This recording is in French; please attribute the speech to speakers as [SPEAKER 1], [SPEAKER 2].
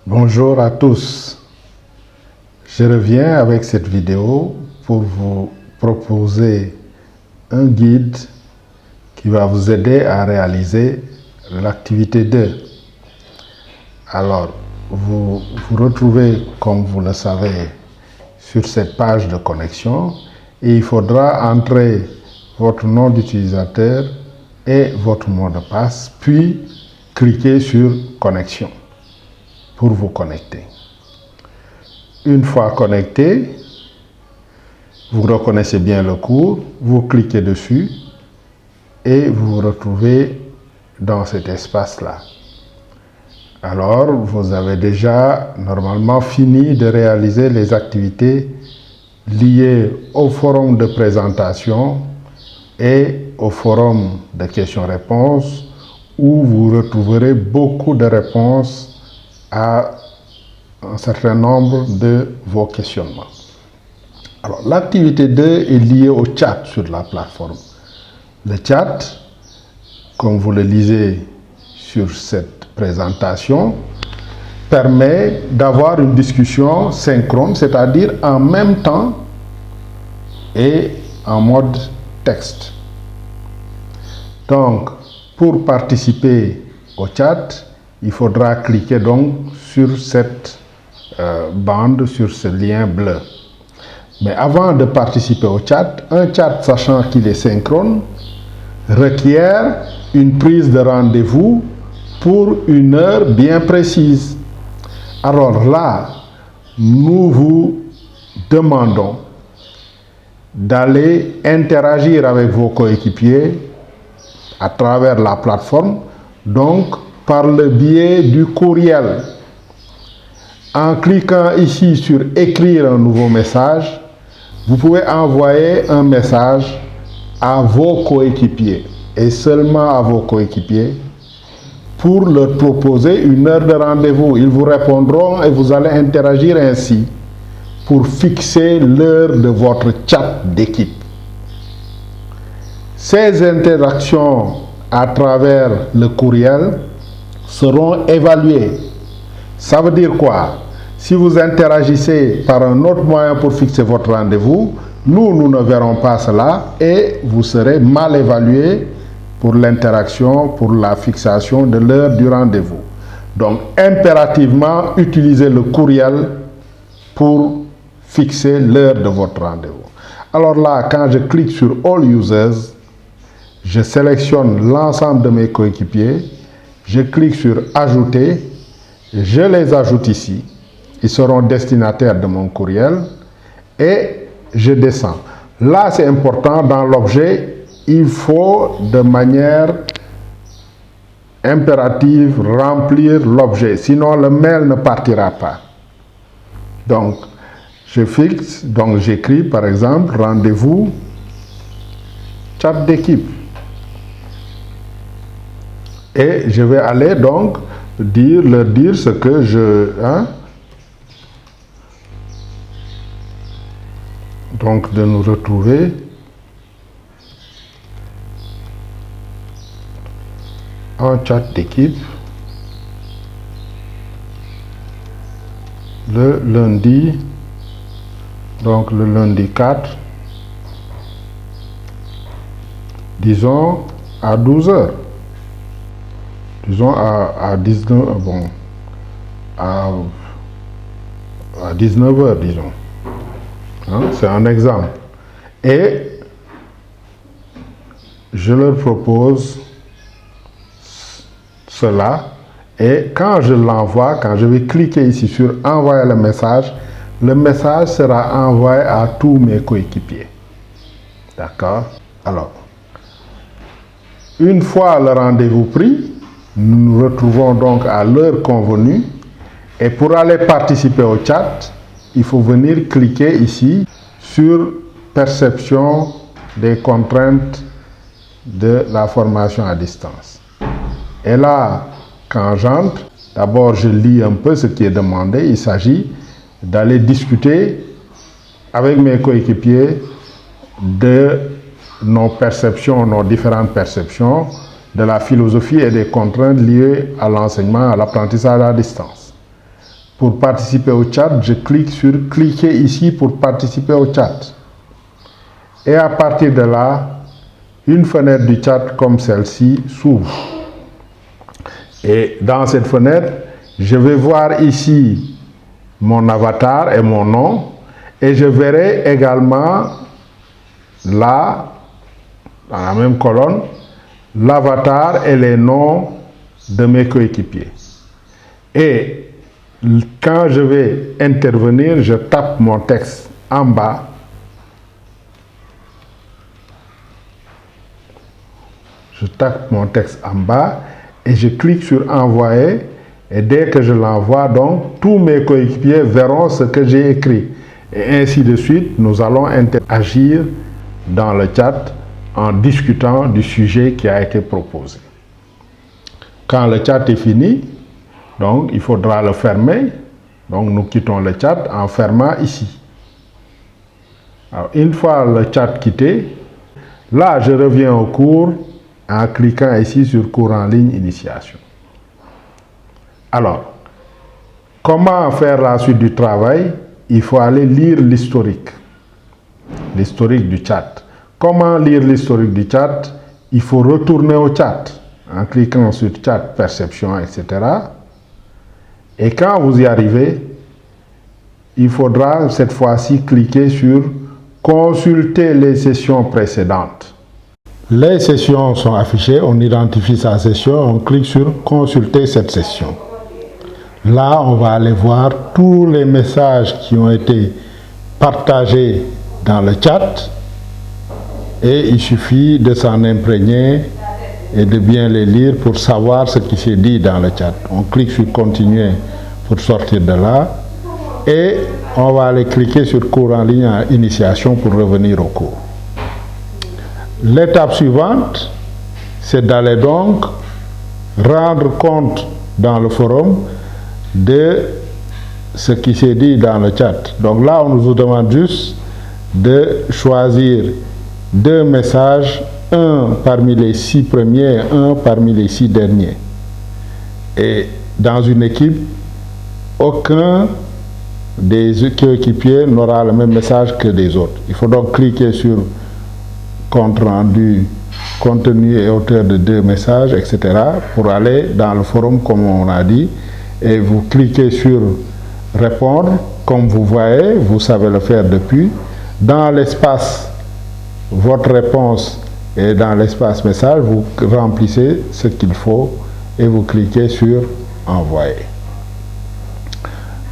[SPEAKER 1] Bonjour à tous. Je reviens avec cette vidéo pour vous proposer un guide qui va vous aider à réaliser l'activité 2. Alors, vous vous retrouvez, comme vous le savez, sur cette page de connexion et il faudra entrer votre nom d'utilisateur et votre mot de passe, puis cliquer sur connexion pour vous connecter. Une fois connecté, vous reconnaissez bien le cours, vous cliquez dessus et vous vous retrouvez dans cet espace-là. Alors, vous avez déjà normalement fini de réaliser les activités liées au forum de présentation et au forum de questions-réponses où vous retrouverez beaucoup de réponses à un certain nombre de vos questionnements. Alors, l'activité 2 est liée au chat sur la plateforme. Le chat, comme vous le lisez sur cette présentation, permet d'avoir une discussion synchrone, c'est-à-dire en même temps et en mode texte. Donc, pour participer au chat, il faudra cliquer donc sur cette bande, sur ce lien bleu. Mais avant de participer au chat, un chat, sachant qu'il est synchrone, requiert une prise de rendez-vous pour une heure bien précise. Alors là, nous vous demandons d'aller interagir avec vos coéquipiers à travers la plateforme, donc par le biais du courriel. En cliquant ici sur « Écrire un nouveau message », vous pouvez envoyer un message à vos coéquipiers et seulement à vos coéquipiers pour leur proposer une heure de rendez-vous. Ils vous répondront et vous allez interagir ainsi pour fixer l'heure de votre chat d'équipe. Ces interactions à travers le courriel seront évaluées. Ça veut dire quoi? Si vous interagissez par un autre moyen pour fixer votre rendez-vous, nous ne verrons pas cela et vous serez mal évalué pour l'interaction, pour la fixation de l'heure du rendez-vous. Donc, impérativement, utilisez le courriel pour fixer l'heure de votre rendez-vous. Alors là, quand je clique sur All Users, je sélectionne l'ensemble de mes coéquipiers, je clique sur Ajouter, je les ajoute ici, ils seront destinataires de mon courriel et je descends. Là, c'est important, dans l'objet, il faut de manière impérative remplir l'objet, sinon le mail ne partira pas. Donc, je fixe, donc j'écris par exemple rendez-vous chat d'équipe. Et je vais aller donc leur dire ce que je... Donc de nous retrouver en chat d'équipe le lundi, donc le lundi 4, disons à 12 h. Disons à 19, bon, à 19 h, disons. C'est un exemple. Et je leur propose cela. Et quand je l'envoie, quand je vais cliquer ici sur envoyer le message sera envoyé à tous mes coéquipiers. D'accord? Alors, une fois le rendez-vous pris, nous nous retrouvons donc à l'heure convenue. Et pour aller participer au chat, il faut venir cliquer ici sur perception des contraintes de la formation à distance. Et là, quand j'entre, d'abord je lis un peu ce qui est demandé. Il s'agit d'aller discuter avec mes coéquipiers de nos perceptions, nos différentes perceptions, de la philosophie et des contraintes liées à l'enseignement, à l'apprentissage à distance. pour participer au chat, je clique sur « Cliquez ici pour participer au chat ». Et à partir de là, une fenêtre du chat comme celle-ci s'ouvre. Et dans cette fenêtre, je vais voir ici mon avatar et mon nom. Et je verrai également là, dans la même colonne, l'avatar et les noms de mes coéquipiers. Et quand je vais intervenir, je tape mon texte en bas. Je tape mon texte en bas et je clique sur envoyer. Et dès que je l'envoie, donc, tous mes coéquipiers verront ce que j'ai écrit. Et ainsi de suite, nous allons interagir dans le chat en discutant du sujet qui a été proposé. Quand le chat est fini, donc il faudra le fermer. Donc nous quittons le chat en fermant ici. Alors, une fois le chat quitté, là je reviens au cours en cliquant ici sur cours en ligne initiation. Alors, comment faire la suite du travail? Il faut aller lire l'historique du chat. Comment lire l'historique du chat? Il faut retourner au chat en cliquant sur chat, perception, etc. Et quand vous y arrivez, il faudra cette fois-ci cliquer sur consulter les sessions précédentes. Les sessions sont affichées, on identifie sa session, on clique sur consulter cette session. Là, on va aller voir tous les messages qui ont été partagés dans le chat et il suffit de s'en imprégner et de bien les lire pour savoir ce qui s'est dit dans le chat. On clique sur continuer pour sortir de là et on va aller cliquer sur cours en ligne à initiation pour revenir au cours. L'étape suivante, c'est d'aller donc rendre compte dans le forum de ce qui s'est dit dans le chat. Donc là, on nous demande juste de choisir 2 messages, un parmi les 6 premiers et un parmi les 6 derniers. Et dans une équipe, aucun des coéquipiers n'aura le même message que des autres. Il faut donc cliquer sur compte rendu, contenu et auteur de 2 messages, etc. pour aller dans le forum comme on a dit. Et vous cliquez sur répondre, comme vous voyez, vous savez le faire depuis. Dans l'espace, votre réponse et dans l'espace message, vous remplissez ce qu'il faut et vous cliquez sur envoyer.